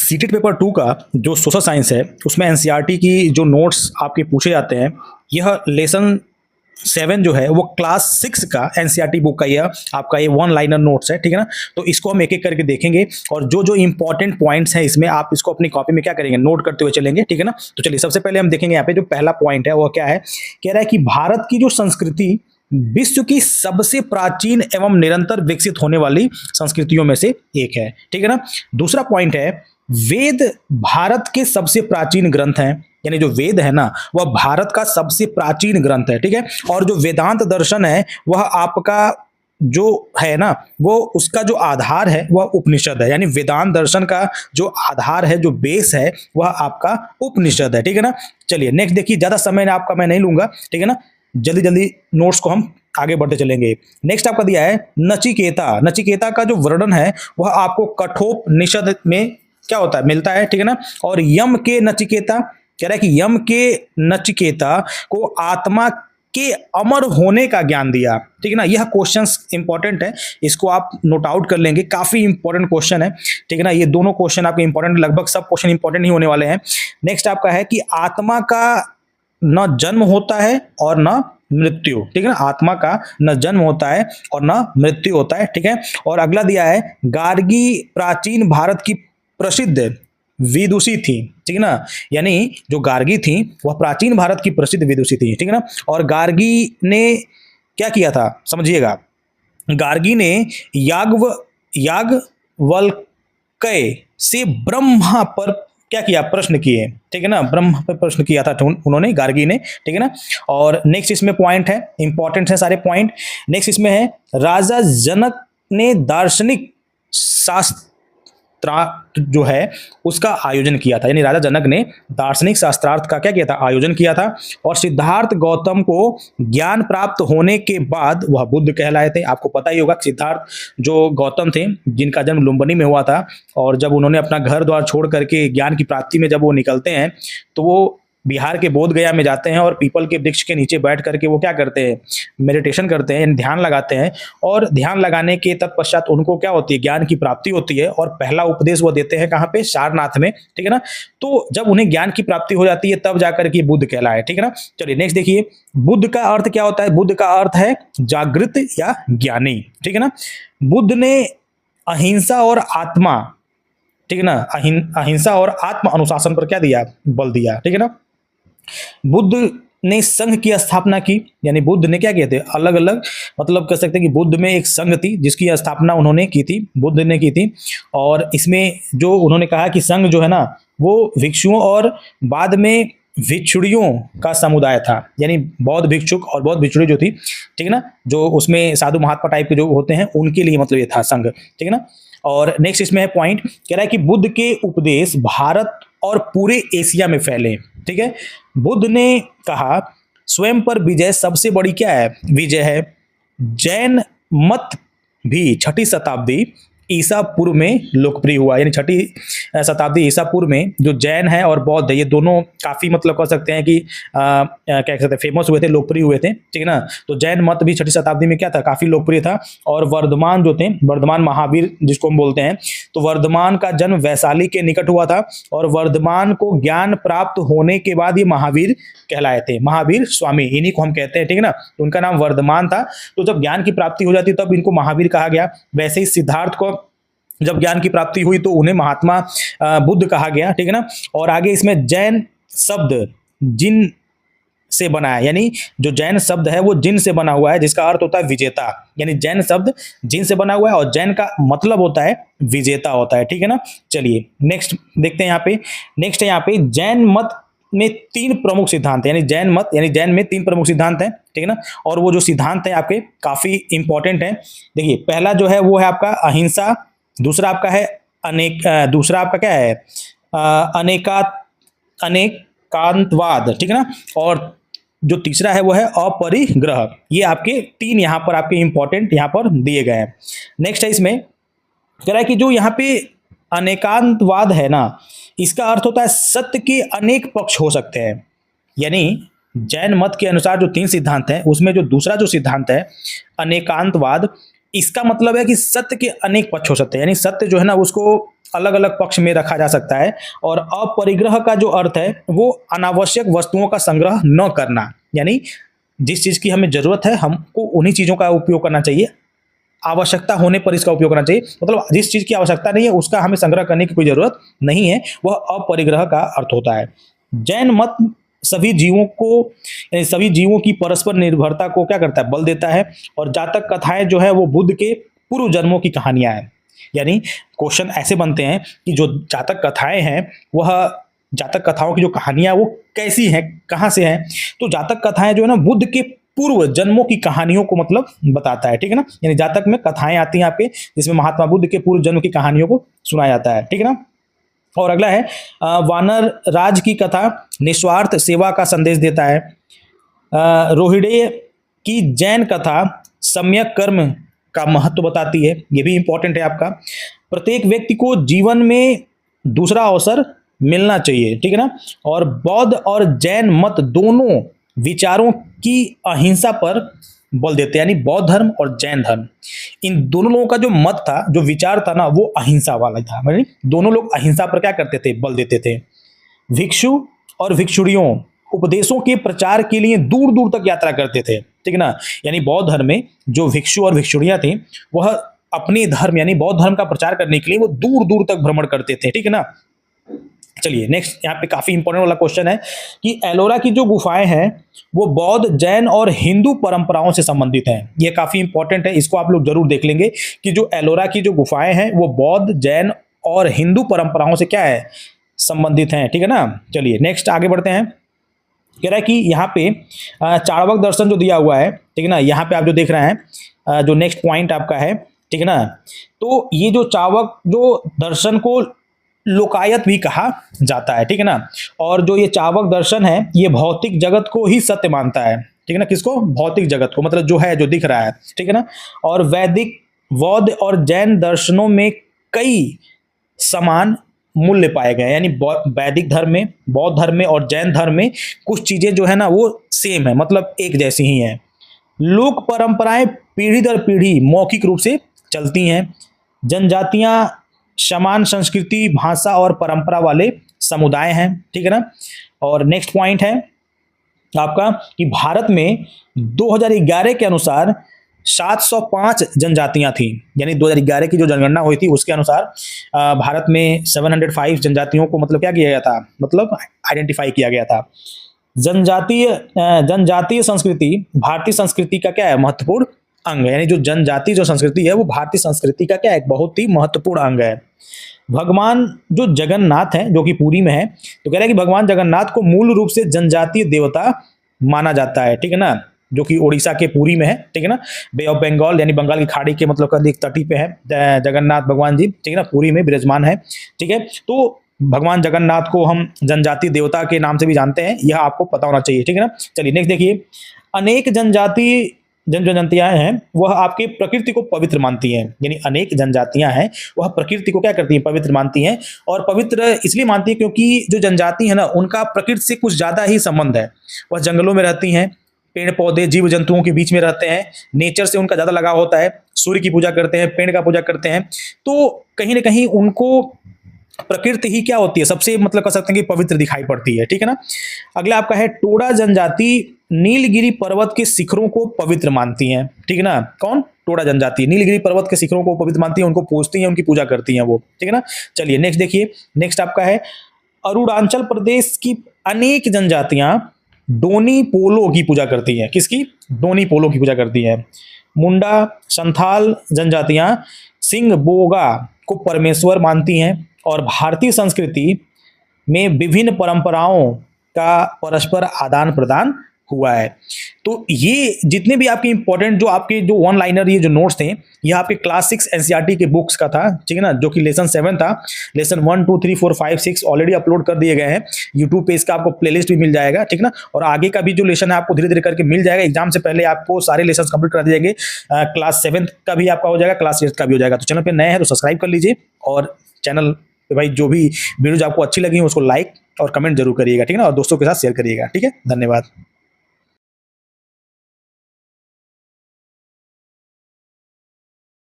CTET paper 2 का जो social science है उसमें एनसीईआरटी की जो नोट्स आपके पूछे जाते हैं, यह लेसन 7 जो है वो क्लास 6 का एनसीईआरटी बुक का यह आपका ये वन लाइनर नोट्स है, ठीक है ना। तो इसको हम एक एक करके देखेंगे और जो जो इंपॉर्टेंट पॉइंट्स हैं इसमें आप इसको अपनी कॉपी में क्या करेंगे, नोट करते हुए चलेंगे, ठीक है ना। तो चलिए सबसे पहले हम देखेंगे यहाँ पे जो पहला पॉइंट है वो क्या है, कह रहा है कि भारत की जो संस्कृति विश्व की सबसे प्राचीन एवं निरंतर विकसित होने वाली संस्कृतियों में से एक है, ठीक है ना। दूसरा पॉइंट है, वेद भारत के सबसे प्राचीन ग्रंथ हैं, यानी जो वेद है ना वह भारत का सबसे प्राचीन ग्रंथ है, ठीक है। और जो वेदांत दर्शन है वह आपका जो है ना वो उसका जो आधार है वह उपनिषद है, यानी वेदांत दर्शन का जो आधार है, जो बेस है वह आपका उपनिषद है, ठीक है ना। चलिए नेक्स्ट देखिए, ज्यादा समय आपका मैं नहीं लूंगा, ठीक है ना, जल्दी जल्दी नोट्स को हम आगे बढ़ते चलेंगे। नेक्स्ट आपका दिया है नचिकेता। नचिकेता का जो वर्णन है वह आपको कठोपनिषद में क्या होता है, मिलता है, ठीक है ना। और यम के नचिकेता, कह रहा है कि यम के नचिकेता को आत्मा के अमर होने का ज्ञान दिया, ठीक है ना। यह क्वेश्चंस इंपॉर्टेंट है, इसको आप नोट आउट कर लेंगे, काफी इंपॉर्टेंट क्वेश्चन है, ठीक है ना। ये दोनों क्वेश्चन आपके इंपॉर्टेंट, लगभग सब क्वेश्चन इंपॉर्टेंट ही होने वाले हैं। नेक्स्ट आपका है कि आत्मा का न जन्म होता है और न मृत्यु, ठीक है ना। आत्मा का न जन्म होता है और न मृत्यु होता है, ठीक है। और अगला दिया है गार्गी प्राचीन भारत की प्रसिद्ध विदुषी थी, ठीक है ना। यानी जो गार्गी थी वह प्राचीन भारत की प्रसिद्ध विदुषी थी, ठीक है ना। और गार्गी ने क्या किया था समझिएगा, गार्गी ने याज्ञवल्क्य से ब्रह्मा पर क्या किया, प्रश्न किए, ठीक है ना। ब्रह्म पर प्रश्न किया था उन्होंने, गार्गी ने, ठीक है ना। और नेक्स्ट इसमें पॉइंट है, इंपॉर्टेंट है सारे पॉइंट। नेक्स्ट इसमें है राजा जनक ने दार्शनिक शास्त्रार्थ जो है उसका आयोजन किया था, यानी राजा जनक ने दार्शनिक शास्त्रार्थ का क्या किया था, आयोजन किया था। और सिद्धार्थ गौतम को ज्ञान प्राप्त होने के बाद वह बुद्ध कहलाए थे। आपको पता ही होगा सिद्धार्थ जो गौतम थे जिनका जन्म लुम्बिनी में हुआ था, और जब उन्होंने अपना घर द्वार छोड़ करके ज्ञान की प्राप्ति में जब वो निकलते हैं तो वो बिहार के बोध गया में जाते हैं और पीपल के वृक्ष के नीचे बैठ करके वो क्या करते हैं, मेडिटेशन करते हैं, यानी ध्यान लगाते हैं। और ध्यान लगाने के तत्पश्चात उनको क्या होती है, ज्ञान की प्राप्ति होती है। और पहला उपदेश वो देते हैं कहाँ पे, सारनाथ में, ठीक है ना। तो जब उन्हें ज्ञान की प्राप्ति हो जाती है तब जाकर के बुद्ध कहलाए, ठीक है ना। चलिए नेक्स्ट देखिए, बुद्ध का अर्थ क्या होता है, बुद्ध का अर्थ है जागृत या ज्ञानी, ठीक है ना। बुद्ध ने अहिंसा और आत्मा, ठीक है ना, अहिंसा और आत्म अनुशासन पर क्या दिया, बल दिया, ठीक है ना। बुद्ध ने संघ की स्थापना की, यानी बुद्ध ने क्या किए थे, अलग अलग, मतलब कह सकते हैं कि बुद्ध में एक संघ थी जिसकी स्थापना उन्होंने की थी, बुद्ध ने की थी। और इसमें जो उन्होंने कहा कि संघ जो है ना वो भिक्षुओं और बाद में भिक्षुड़ियों का समुदाय था, यानी बौद्ध भिक्षुक और बौद्ध भिक्षुड़ी जो थी, ठीक है ना, जो उसमें साधु महात्मा टाइप के जो होते हैं उनके लिए मतलब ये था संघ, ठीक है ना। और नेक्स्ट इसमें है पॉइंट, कह रहा है कि बुद्ध के उपदेश भारत और पूरे एशिया में फैले, ठीक है। बुद्ध ने कहा स्वयं पर विजय सबसे बड़ी क्या है, विजय है। जैन मत भी 6ठी शताब्दी ईसा पूर्व में लोकप्रिय हुआ, यानी 6ठी शताब्दी ईसा पूर्व में जो जैन है और बौद्ध है ये दोनों काफी मतलब कह सकते हैं कि क्या कह सकते हैं, फेमस हुए थे, लोकप्रिय हुए थे, ठीक है ना। तो जैन मत भी 6ठी शताब्दी में क्या था, काफी लोकप्रिय था। और वर्धमान जो थे, वर्धमान महावीर जिसको हम बोलते हैं, तो वर्धमान का जन्म वैशाली के निकट हुआ था। और वर्धमान को ज्ञान प्राप्त होने के बाद ये महावीर कहलाए थे, महावीर स्वामी इन्हीं को हम कहते हैं, ठीक है ना। तो उनका नाम वर्धमान था। तो जब ज्ञान की प्राप्ति हो जाती तब इनको महावीर कहा गया। वैसे ही सिद्धार्थ को जब ज्ञान की प्राप्ति हुई तो उन्हें महात्मा बुद्ध कहा गया, ठीक है ना। और आगे इसमें जैन शब्द जिन से बना है, यानी जो जैन शब्द है वो जिन से बना हुआ है, जिसका अर्थ होता है विजेता, यानी जैन शब्द जिन से बना हुआ है और जैन का मतलब होता है विजेता होता है, ठीक है ना। चलिए नेक्स्ट देखते हैं यहाँ पे। नेक्स्ट है यहाँ पे जैन मत में 3 प्रमुख सिद्धांत है, यानी जैन मत, यानी जैन में 3 प्रमुख सिद्धांत हैं, ठीक है ना। और वो जो सिद्धांत है आपके काफी इंपॉर्टेंट है। देखिए पहला जो है वो है आपका अहिंसा, दूसरा आपका है दूसरा आपका क्या है, अनेकांतवाद, ठीक है ना। और जो तीसरा है वो है अपरिग्रह। ये आपके 3 यहाँ पर आपके इंपॉर्टेंट यहाँ पर दिए गए हैं। नेक्स्ट है इसमें कह रहा है कि जो यहाँ पे अनेकांतवाद है ना, इसका अर्थ होता है सत्य के अनेक पक्ष हो सकते हैं। यानी जैन मत के अनुसार जो 3 सिद्धांत हैं उसमें जो दूसरा जो सिद्धांत है अनेकांतवाद, इसका मतलब है कि सत्य के अनेक पक्ष हो सकते हैं, यानी सत्य जो है ना उसको अलग अलग पक्ष में रखा जा सकता है। और अपरिग्रह का जो अर्थ है वो अनावश्यक वस्तुओं का संग्रह न करना, यानी जिस चीज़ की हमें ज़रूरत है हमको उन्हीं चीज़ों का उपयोग करना चाहिए, आवश्यकता होने पर इसका उपयोग करना चाहिए। मतलब जिस चीज़ की आवश्यकता नहीं है उसका हमें संग्रह करने की कोई ज़रूरत नहीं है, वह अपरिग्रह का अर्थ होता है। जैन मत सभी जीवों को, यानी सभी जीवों की परस्पर निर्भरता को क्या करता है, बल देता है। और जातक कथाएं जो है वो बुद्ध के पूर्व जन्मों की कहानियां हैं। यानी क्वेश्चन ऐसे बनते हैं कि जो जातक कथाएं हैं वह जातक कथाओं की जो कहानियां वो कैसी हैं, कहाँ से हैं, तो जातक कथाएं जो है ना बुद्ध के पूर्व जन्मों की कहानियों को मतलब बताता है, ठीक है ना। यानी जातक में कथाएं आती हैं आपके, जिसमें महात्मा बुद्ध के पूर्व जन्म की कहानियों को सुनाया जाता है, ठीक है ना। और अगला है वानर राज की कथा निस्वार्थ सेवा का संदेश देता है। रोहिड़े की जैन कथा सम्यक कर्म का महत्व बताती है, ये भी इंपॉर्टेंट है आपका। प्रत्येक व्यक्ति को जीवन में दूसरा अवसर मिलना चाहिए, ठीक है ना। और बौद्ध और जैन मत दोनों विचारों की अहिंसा पर बल देते हैं, यानी बौद्ध धर्म और जैन धर्म, इन दोनों लोगों का जो मत था, जो विचार था ना, वो अहिंसा वाला था। यानी दोनों लोग अहिंसा पर क्या करते थे, बल देते थे। भिक्षु और भिक्षुणियों उपदेशों के प्रचार के लिए दूर दूर तक यात्रा करते थे, ठीक है ना। यानी बौद्ध धर्म में जो भिक्षु और भिक्षुणियां थी वह अपने धर्म यानी बौद्ध धर्म का प्रचार करने के लिए वो दूर दूर तक भ्रमण करते थे, ठीक है ना। चलिए नेक्स्ट, यहाँ पे काफी इंपॉर्टेंट वाला क्वेश्चन है कि एलोरा की जो गुफाएं हैं वो बौद्ध, जैन और हिंदू परंपराओं से संबंधित हैं। ये काफी इंपॉर्टेंट है, इसको आप लोग जरूर देख लेंगे कि जो एलोरा की जो गुफाएं हैं वो बौद्ध, जैन और हिंदू परंपराओं से क्या है, संबंधित हैं, ठीक है ना। चलिए नेक्स्ट आगे बढ़ते हैं। कह रहा है कि यहाँ पे चार्वाक दर्शन जो दिया हुआ है, ठीक है ना, यहाँ पे आप जो देख रहे हैं जो नेक्स्ट पॉइंट आपका है, ठीक है ना। तो ये जो चार्वाक जो दर्शन को लोकायत भी कहा जाता है, ठीक है ना। और जो ये चार्वाक दर्शन है ये भौतिक जगत को ही सत्य मानता है, ठीक है ना। किसको, भौतिक जगत को, मतलब जो है, जो दिख रहा है, ठीक है ना। और वैदिक, बौद्ध और जैन दर्शनों में कई समान मूल्य पाए गए, यानी वैदिक धर्म में, बौद्ध धर्म में और जैन धर्म में कुछ चीजें जो है ना वो सेम है, मतलब एक जैसी ही हैं। लोक परंपराएं पीढ़ी दर पीढ़ी मौखिक रूप से चलती हैं। जनजातियां समान संस्कृति, भाषा और परंपरा वाले समुदाय हैं, ठीक है ना। और नेक्स्ट पॉइंट है आपका कि भारत में 2011 के अनुसार 705 जनजातियां थी, यानी 2011 की जो जनगणना हुई थी उसके अनुसार भारत में 705 जनजातियों को मतलब क्या किया गया था, मतलब आइडेंटिफाई किया गया था। जनजातीय संस्कृति भारतीय संस्कृति का क्या है, महत्वपूर्ण अंग है। यानी जो जनजाति जो संस्कृति है वो भारतीय संस्कृति का क्या है, एक बहुत ही महत्वपूर्ण अंग है। भगवान जो जगन्नाथ है जो कि पुरी में है, तो कह रहा है कि भगवान जगन्नाथ को मूल रूप से जनजातीय देवता माना जाता है, ठीक है ना, जो कि उड़ीसा के पुरी में है, ठीक है ना। बे ऑफ बंगाल यानी बंगाल की खाड़ी के मतलब तटी पे है जगन्नाथ भगवान जी, ठीक है ना, पुरी में विराजमान है, ठीक है। तो भगवान जगन्नाथ को हम जनजातीय देवता के नाम से भी जानते हैं, यह आपको पता होना चाहिए, ठीक है ना। चलिए नेक्स्ट देखिए। अनेक जनजातियां हैं वह आपके प्रकृति को पवित्र मानती हैं, यानी अनेक जनजातियां हैं वह प्रकृति को क्या करती हैं, पवित्र मानती हैं। और पवित्र इसलिए मानती है क्योंकि जो जनजाति है ना उनका प्रकृति से कुछ ज्यादा ही संबंध है। वह जंगलों में रहती हैं, पेड़ पौधे जीव जंतुओं के बीच में रहते हैं, नेचर से उनका ज्यादा लगाव होता है, सूर्य की पूजा करते हैं, पेड़ का पूजा करते हैं, तो कहीं ना कहीं उनको प्रकृति ही क्या होती है, सबसे मतलब कह सकते हैं कि पवित्र दिखाई पड़ती है, ठीक है ना। अगला आपका है टोडा जनजाति नीलगिरी पर्वत के शिखरों को पवित्र मानती हैं, ठीक है ना। कौन, टोडा जनजाति नीलगिरी पर्वत के शिखरों को पवित्र मानती है, उनको पूजती हैं, उनकी पूजा करती हैं वो, ठीक है ना। चलिए नेक्स्ट देखिए। नेक्स्ट आपका है अरुणाचल प्रदेश की अनेक जनजातियां डोनी पोलो की पूजा करती हैं। किसकी, डोनी पोलो की पूजा करती हैं। मुंडा संथाल जनजातियां सिंह बोगा को परमेश्वर मानती हैं। और भारतीय संस्कृति में विभिन्न परंपराओं का परस्पर आदान प्रदान हुआ है। तो ये जितने भी आपके इंपॉर्टेंट जो आपके जो वन लाइनर ये जो नोट्स थे ये आपके क्लास 6 एनसीईआरटी के बुक्स का था, ठीक है ना, जो कि लेसन 7 था। लेसन 1 2 3 4 5 6 ऑलरेडी अपलोड कर दिए गए हैं यूट्यूब पे, इसका आपको प्लेलिस्ट भी मिल जाएगा, ठीक ना। और आगे का भी जो लेसन है आपको धीरे धीरे करके मिल जाएगा, एग्जाम से पहले आपको सारे लेसन कंप्लीट कर दिए जाएंगे। क्लास 7 का भी आपका हो जाएगा, क्लास 8 का भी हो जाएगा। तो चैनल पे नए हैं तो सब्सक्राइब कर लीजिए, और चैनल पे भाई जो भी वीडियोज आपको अच्छी लगी उसको लाइक और कमेंट जरूर करिएगा, ठीक है ना, और दोस्तों के साथ शेयर करिएगा, ठीक है। धन्यवाद।